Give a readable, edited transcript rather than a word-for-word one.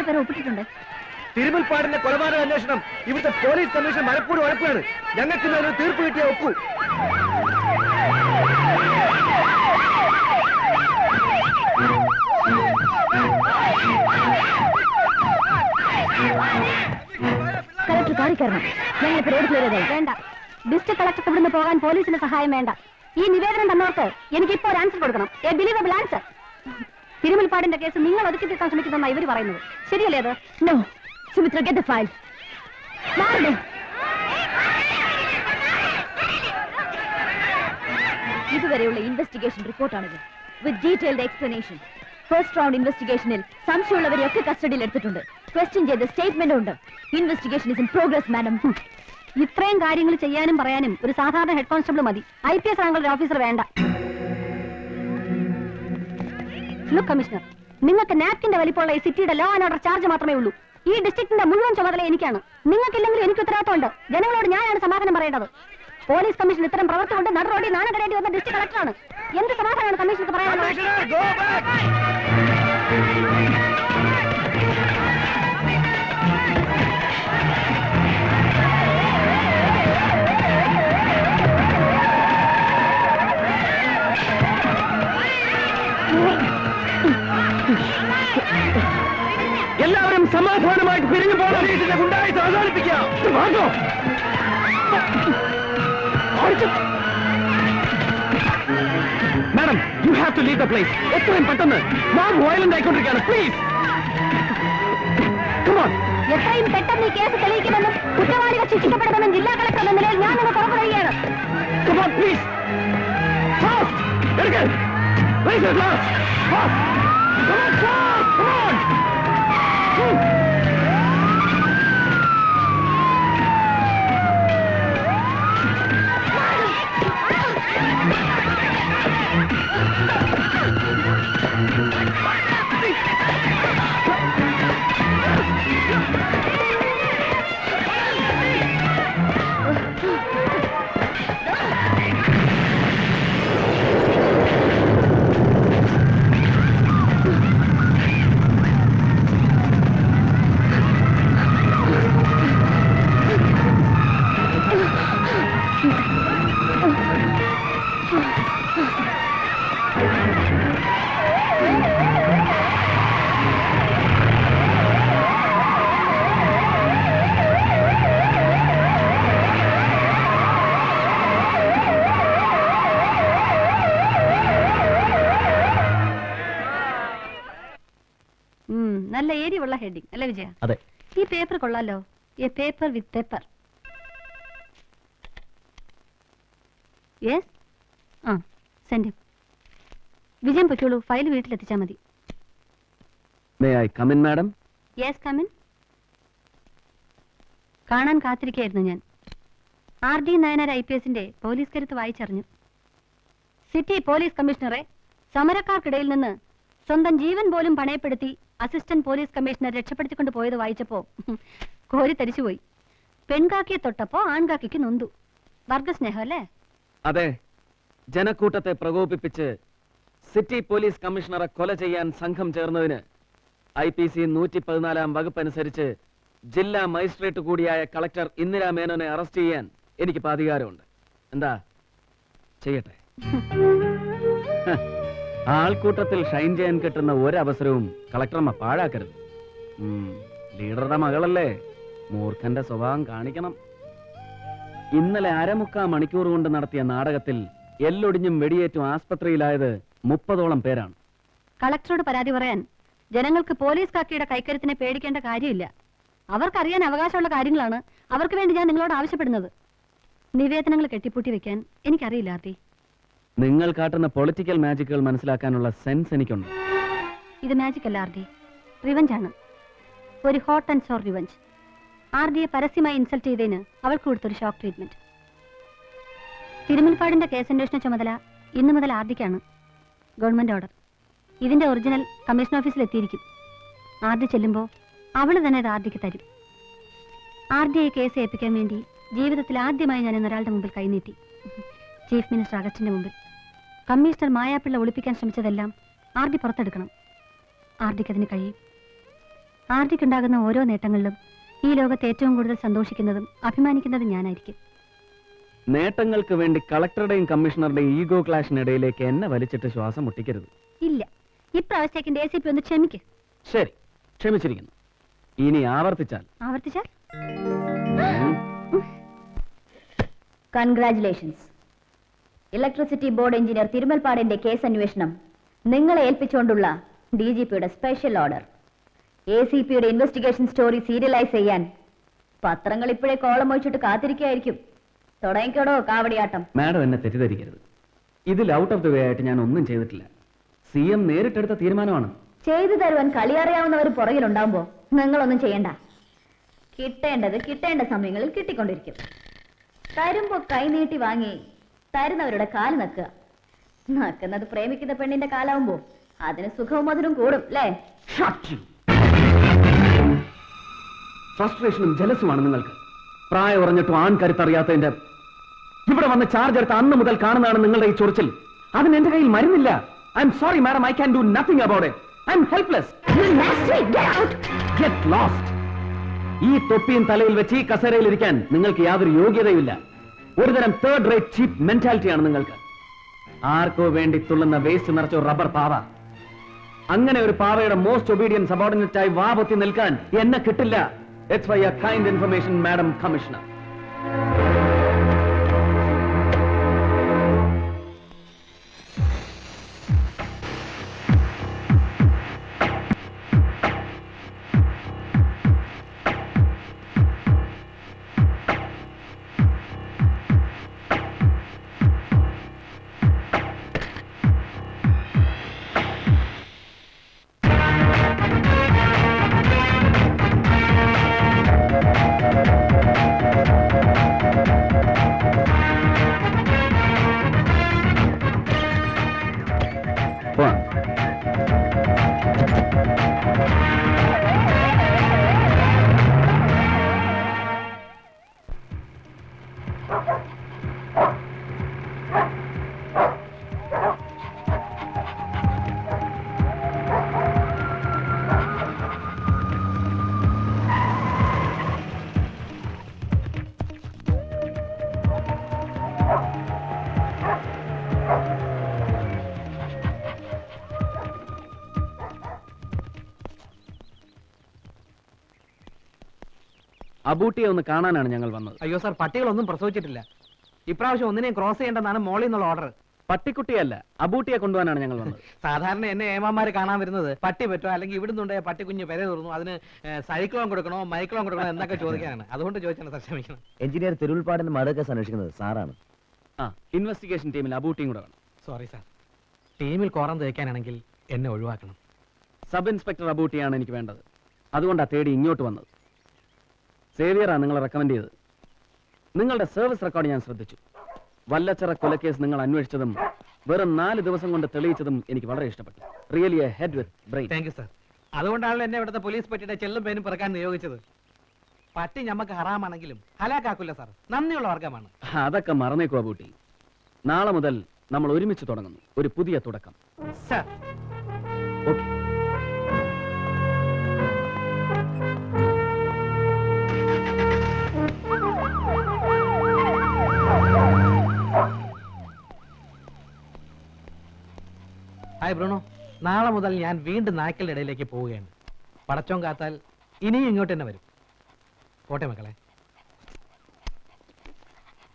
പേരെ ഒപ്പിട്ടിട്ടുണ്ട്. തിരുമുൽപ്പാടിന്റെ കൊലപാതക അന്വേഷണം ഇവിടുത്തെ പോലീസ് കമ്മീഷൻ മലപ്പൂർ ഉഴപ്പാണ്. ഞങ്ങൾക്ക് ഒരു തീർപ്പ് കിട്ടിയ ഒപ്പു. കളക്ടർ കാണിക്കണം. ഞങ്ങൾക്ക് റോഡ് ക്ലിയർ ചെയ്തേ. വേണ്ട, ഡിസ്ട്രിക്ട് കളക്ടർക്ക് ഇവിടുന്ന് പോകാൻ പോലീസിന്റെ സഹായം വേണ്ട. ഈ നിവേദനം തന്നോർക്ക് എനിക്കിപ്പോ ഒരു ആൻസർ കൊടുക്കണം. A believable answer. തിരുമുൽപ്പാടിന്റെ കേസ് നിങ്ങൾ ഒതുക്കി തീർക്കാൻ ശ്രമിക്കുന്നതാണ് ഇവർ പറയുന്നത്. ശരിയല്ലേ അത്? No Sumitra, get the file. ഇതുവരെയുള്ള ഇൻവെസ്റ്റിഗേഷൻ റിപ്പോർട്ടാണിത്, with detailed explanation. First round ഇൻവെസ്റ്റിഗേഷനിൽ സംശയമുള്ളവരെയൊക്കെ കസ്റ്റഡിയിൽ എടുത്തിട്ടുണ്ട്. ക്വസ്റ്റ്യൻ ചെയ്ത സ്റ്റേറ്റ്മെന്റ് ഉണ്ട്. Investigation is in progress madam. ഇത്രയും കാര്യങ്ങൾ ചെയ്യാനും പറയാനും ഒരു സാധാരണ ഹെഡ് കോൺസ്റ്റബിൾ മതി. IPS റാങ്കുള്ള ഒരു ഓഫീസർ വേണ്ട. ലുക്ക് കമ്മീഷണർ, നിങ്ങൾക്ക് നാപ്കിന്റെ വലിപ്പമുള്ള ഈ സിറ്റിയുടെ ലോ ആൻഡ് ഓർഡർ ചാർജ് മാത്രമേ ഉള്ളൂ. ഈ ഡിസ്ട്രിക്റ്റിന്റെ മുഴുവൻ ചുമതല എനിക്കാണ്. നിങ്ങൾക്കില്ലെങ്കിലും എനിക്ക് ഉത്തരവാദിത്തമുണ്ട്. ജനങ്ങളോട് ഞാനാണ് സമാധാനം പറയേണ്ടത്. പോലീസ് കമ്മീഷൻ ഇത്തരം പ്രവർത്തി കൊണ്ട് നടുറോഡിൽ നാണകടേണ്ടി വന്ന ഡിസ്ട്രിക്ട് കളക്ടറാണ്. എന്ത് സമാധാനമാണ് കമ്മീഷണർക്ക് പറയാനുള്ളത്? എല്ലാവരും സമാധാനമായിട്ട് പിരിഞ്ഞു പോകാൻ ഉണ്ടായിട്ട് അവസാനിപ്പിക്കാം. Madam, you have to leave the place. എത്രയും പെട്ടെന്ന്. മോബ് വയലന്റ് ആയിക്കൊണ്ടിരിക്കുകയാണ്. Please come on. എത്രയും പെട്ടെന്ന് ഈ കേസ് തെളിയിക്കുമെന്നും കുറ്റവാളികൾ ശിക്ഷിക്കപ്പെടുമെന്നും ജില്ലാ കളക്ടർ എന്ന നിലയിൽ ഞാൻ നിങ്ങൾ പുറപ്പെടുകയാണ്. Come on please. ഫാസ്റ്റ് എടുക്ക്. Rise your glass. Fast. Come on fast. Come on. നല്ല ഏരിയുള്ള ഹെഡിങ് അല്ലേ വിജയ? അതെ. ഈ പേപ്പർ കൊള്ളാലോ. A paper with paper. Yes, ആ സെൻഡ്. വിജയം പറ്റുള്ളൂ. ഫയൽ വീട്ടിലെത്തിച്ചാൽ മതി. May I come in madam? Yes come in. കാണാൻ കാത്തിരിക്കുകയായിരുന്നു ഞാൻ. RD നായനാർ IPSന്റെ പോലീസ് കരുത്ത് വായിച്ചറിഞ്ഞു. സിറ്റി പോലീസ് കമ്മീഷണറെ സമരക്കാർക്കിടയിൽ നിന്ന് സ്വന്തം ജീവൻ പോലും പണയപ്പെടുത്തി അസിസ്റ്റന്റ് പോലീസ് കമ്മീഷണർ രക്ഷപ്പെടുത്തിക്കൊണ്ട് പോയത് വായിച്ചപ്പോ കോരി തരിച്ചുപോയി. പെൺകാക്കിയെ തൊട്ടപ്പോ ആൺകാക്കിക്ക് നൊന്തു. വർഗസ്നേഹം അല്ലേ? അതെ. ജനക്കൂട്ടത്തെ പ്രകോപിപ്പിച്ച് സിറ്റി പോലീസ് കമ്മീഷണറെ കൊല ചെയ്യാൻ സംഘം ചേർന്നതിന് IPC 114 വകുപ്പ് അനുസരിച്ച് ജില്ലാ മജിസ്ട്രേറ്റ് കൂടിയായ കളക്ടർ ഇന്ദിരാ മേനോനെ അറസ്റ്റ് ചെയ്യാൻ എനിക്ക് അധികാരമുണ്ട്. എന്താ ചെയ്യട്ടെ? ആൾക്കൂട്ടത്തിൽ ഷൈൻ ചെയ്യാൻ കിട്ടുന്ന ഒരവസരവും കളക്ടറമ്മ പാഴാക്കരുത്. ലീഡറുടെ മകളല്ലേ, മൂർഖന്റെ സ്വഭാവം കാണിക്കണം. ഇന്നലെ 1/4 മണിക്കൂർ കൊണ്ട് നടത്തിയ നാടകത്തിൽ എല്ലൊടിഞ്ഞും വെടിയേറ്റും ആസ്പത്രിയിലായത് 30ഓളം പേരാണ്. കളക്ടറോട് പരാതി പറയാൻ ജനങ്ങൾക്ക് പോലീസ് കാക്കിയുടെ കൈക്കരുത്തിനെ പേടിക്കേണ്ട കാര്യമില്ല. അവർക്കറിയാൻ അവകാശമുള്ള കാര്യങ്ങളാണ് അവർക്ക് വേണ്ടി ഞാൻ നിങ്ങളോട് ആവശ്യപ്പെടുന്നത്. നിവേദനങ്ങൾ കെട്ടിപ്പൂട്ടി വെക്കാൻ എനിക്കറിയില്ല ആർത്തി. നിങ്ങൾ കാട്ടുന്ന പൊളിറ്റിക്കൽ മാജിക്കുകൾ മനസ്സിലാക്കാനുള്ള സെൻസ് എനിക്കുണ്ട്. ഇത് മാജിക് അല്ല ആർഡി, റിവഞ്ച് ആണ്. ഒരു ഹോട്ട് ആൻഡ് സോർ റിവഞ്ച്. ആർഡിയെ പരസ്യമായി ഇൻസൾട്ട് ചെയ്തതിന് അവൾക്ക് കൊടുത്തൊരു ഷോക്ക് ട്രീറ്റ്മെന്റ്. തിരുമുൽപ്പാടിന്റെ കേസന്വേഷണ ചുമതല ഇന്നു മുതൽ ആർഡിക്കാണ്. Government order. ഇതിന്റെ ഒറിജിനൽ കമ്മീഷൻ ഓഫീസിൽ എത്തിയിരിക്കും. ആർഡി ചെല്ലുമ്പോൾ അവള് തന്നെ ഇത് ആർഡിക്ക് തരും. ആർഡിയെ കേസ് ഏൽപ്പിക്കാൻ വേണ്ടി ജീവിതത്തിൽ ആദ്യമായി ഞാൻ ഇന്നൊരാളുടെ മുമ്പിൽ കൈനീട്ടി. ചീഫ് മിനിസ്റ്റർ അഗസ്റ്റിന്റെ മുമ്പിൽ. Commissioner മായാപ്പിള്ള ഒളിപ്പിക്കാൻ ശ്രമിച്ചതെല്ലാം RD പുറത്തെടുക്കണം. ആർഡിക്ക് അതിന് കഴിയും. ആർജിക്കുണ്ടാകുന്ന ഓരോ നേട്ടങ്ങളിലും ഈ ലോകത്ത് ഏറ്റവും കൂടുതൽ സന്തോഷിക്കുന്നതും അഭിമാനിക്കുന്നതും ഞാനായിരിക്കും. നേട്ടങ്ങൾക്ക് വേണ്ടി കളക്ടറുടെയും കമ്മീഷണറുടെയും ഈഗോ ക്ലാഷിനിടയിലേക്ക് എന്നെ വലിച്ചിട്ട് ശ്വാസം മുട്ടിക്കരുത്. ഇല്ല, ഇപ്രാവശ്യത്തേക്ക് ACP ഒന്ന് ക്ഷമിക്ക്. ശരി, ക്ഷമിച്ചിരിക്കുന്നു. ഇനി ആവർത്തിച്ചാൽ ആവർത്തിച്ചാൽ കൺഗ്രാറ്റുലേഷൻസ്. ഇലക്ട്രിസിറ്റി ബോർഡ് എഞ്ചിനീയർ തിരുമൽപ്പാടിന്റെ കേസ് അന്വേഷണം നിങ്ങളെ ഏൽപ്പിച്ചുകൊണ്ടുള്ള DGPയുടെ സ്പെഷ്യൽ ഓർഡർ. ACPയുടെ ഇൻവെസ്റ്റിഗേഷൻ സ്റ്റോറി സീരിയലൈസ് ചെയ്യാൻ പത്രങ്ങൾ ഇപ്പോഴേ കോളം ഒഴിച്ചിട്ട് കാത്തിരിക്കുകയായിരിക്കും. തുടങ്ങിക്കോടോ കാവടിയാട്ടം. മാഡം എന്നെ തെറ്റിദ്ധരിക്കരുത്. ഇതിൽ ഔട്ട് ഓഫ് ദ വേ ആയിട്ട് ഞാൻ ഒന്നും ചെയ്തിട്ടില്ല. CM നേരിട്ടെടുത്ത തീരുമാനമാണ്. ചെയ്തു തരുവാൻ കളിയറിയാവുന്നവർ പുറകിലുണ്ടാവുമ്പോ നിങ്ങളൊന്നും ചെയ്യണ്ട. കിട്ടേണ്ടത് കിട്ടേണ്ട സമയങ്ങളിൽ കിട്ടിക്കൊണ്ടിരിക്കും. തരുമ്പോ കൈനീട്ടി വാങ്ങി തരുന്നവരുടെ കാല് നക്കുക. നക്കുന്നത് പ്രേമിക്കുന്ന പെണ്ണിന്റെ കാലാവുമ്പോ അതിന് സുഖവും മധുരം കൂടും അല്ലേ? ഫ്രസ്ട്രേഷനും ജലസുമാണ് നിങ്ങൾക്ക്. പ്രായം ഉറഞ്ഞിട്ടും ആൺകരുത്തറിയാത്തതിന്റെ ഇവിടെ വന്ന് ചാർജ് എടുത്ത അന്ന് മുതൽ കാണുന്നതാണ് നിങ്ങളുടെ ഈ ചൊറിച്ചിൽ. അതിന് എന്റെ കയ്യിൽ മരുന്നില്ല. I'm sorry madam, I can do nothing about it. I'm helpless. Get lost. ഈ തൊപ്പിയും തലയിൽ വെച്ച് ഈ കസേരയിൽ ഇരിക്കാൻ നിങ്ങൾക്ക് യാതൊരു യോഗ്യതയുമില്ല. ഒരുതരം തേർഡ് റേറ്റ് ചീപ്പ് മെന്റാലിറ്റിയാണ് നിങ്ങൾക്ക്. ആർക്കോ വേണ്ടി തുള്ളുന്ന വേസ്റ്റ് നിറച്ച റബ്ബർ പാവ. അങ്ങനെ ഒരു പാവയുടെ മോസ്റ്റ് ഒബീഡിയന്റ് സബോർഡിനേറ്റ് ആയി വാ പൊത്തി നിൽക്കാൻ എന്നെ കിട്ടില്ല. It's for your kind information, Madam Commissioner. അബൂട്ടിയെ ഒന്ന് കാണാനാണ് ഞങ്ങൾ വന്നത്. അയ്യോ സാർ, പട്ടികളൊന്നും പ്രസവിച്ചിട്ടില്ല. ഇപ്രാവശ്യം ഒന്നിനെയും ക്രോസ് ചെയ്യേണ്ടെന്നാണ് മോളിൽ നിന്നുള്ള ഓർഡർ. പട്ടിക്കുട്ടിയല്ല, അബൂട്ടിയെ കൊണ്ടുപോകാനാണ് ഞങ്ങൾ വന്നത്. സാധാരണ എന്നെ ഏമാമാര് കാണാൻ വരുന്നത് പട്ടി പറ്റോ അല്ലെങ്കിൽ ഇവിടുന്നുണ്ടായ പട്ടിക്കുഞ്ഞ് പെര തുറന്നു അതിന് സൈക്ലോൺ കൊടുക്കണോ മൈക്ലോൺ കൊടുക്കണോ എന്നൊക്കെ ചോദിക്കാനാണ്. അതുകൊണ്ട് ചോദിച്ചാണ് സാർ, ക്ഷമിക്കണം. എഞ്ചിനീയർ തിരുവുൽപ്പാടിന്റെ മർഡർ കേസ് അന്വേഷിക്കുന്നത് സാറാണ്. ഇൻവെസ്റ്റിഗേഷൻ ടീമിൽ അബൂട്ടിയും കൂടെ വേണം. സോറി സാർ, ടീമിൽ കോറം തേക്കാനാണെങ്കിൽ എന്നെ ഒഴിവാക്കണം. സബ് ഇൻസ്പെക്ടർ അബൂട്ടിയാണ് എനിക്ക് വേണ്ടത്. അതുകൊണ്ടാണ് തേടി ഇങ്ങോട്ട് വന്നത്. സേവിയറാണ് നിങ്ങളെ റെക്കമെൻഡ് ചെയ്തത്. നിങ്ങളുടെ സർവീസ് റെക്കോർഡ് ഞാൻ ശ്രദ്ധിച്ചു. വല്ലച്ചറ കൊലക്കേസ് നിങ്ങൾ അന്വേഷിച്ചതും വെറും 4 ദിവസം കൊണ്ട് തെളിയിച്ചതും എനിക്ക് വളരെ ഇഷ്ടപ്പെട്ടു. Really A head with brain. Thank you sir. അതുകൊണ്ടാണല്ലോ എന്നെ ഇവിടുത്തെ പോലീസ് പട്ടിയുടെ ചെല്ലും പേനും പിറക്കാൻ നിയോഗിച്ചത്. പട്ടി ഞമ്മക്ക് ഹറാമാണെങ്കിലും ഹലാക്കാക്കില്ല സാർ, നന്ദിയുള്ള വർഗമാണ്. അതൊക്കെ മറന്നേക്കോ അബൂട്ടി. നാളെ മുതൽ നമ്മൾ ഒരുമിച്ച് തുടങ്ങുന്നു ഒരു പുതിയ തുടക്കം. Sir okay. ഹായ് ബ്രൂണോ, നാളെ മുതൽ ഞാൻ വീണ്ടും നായ്ക്കളുടെ ഇടയിലേക്ക് പോവുകയാണ്. പടച്ചോൻ കാത്താൽ ഇനിയും ഇങ്ങോട്ട് തന്നെ വരും. പോട്ടെ മക്കളെ.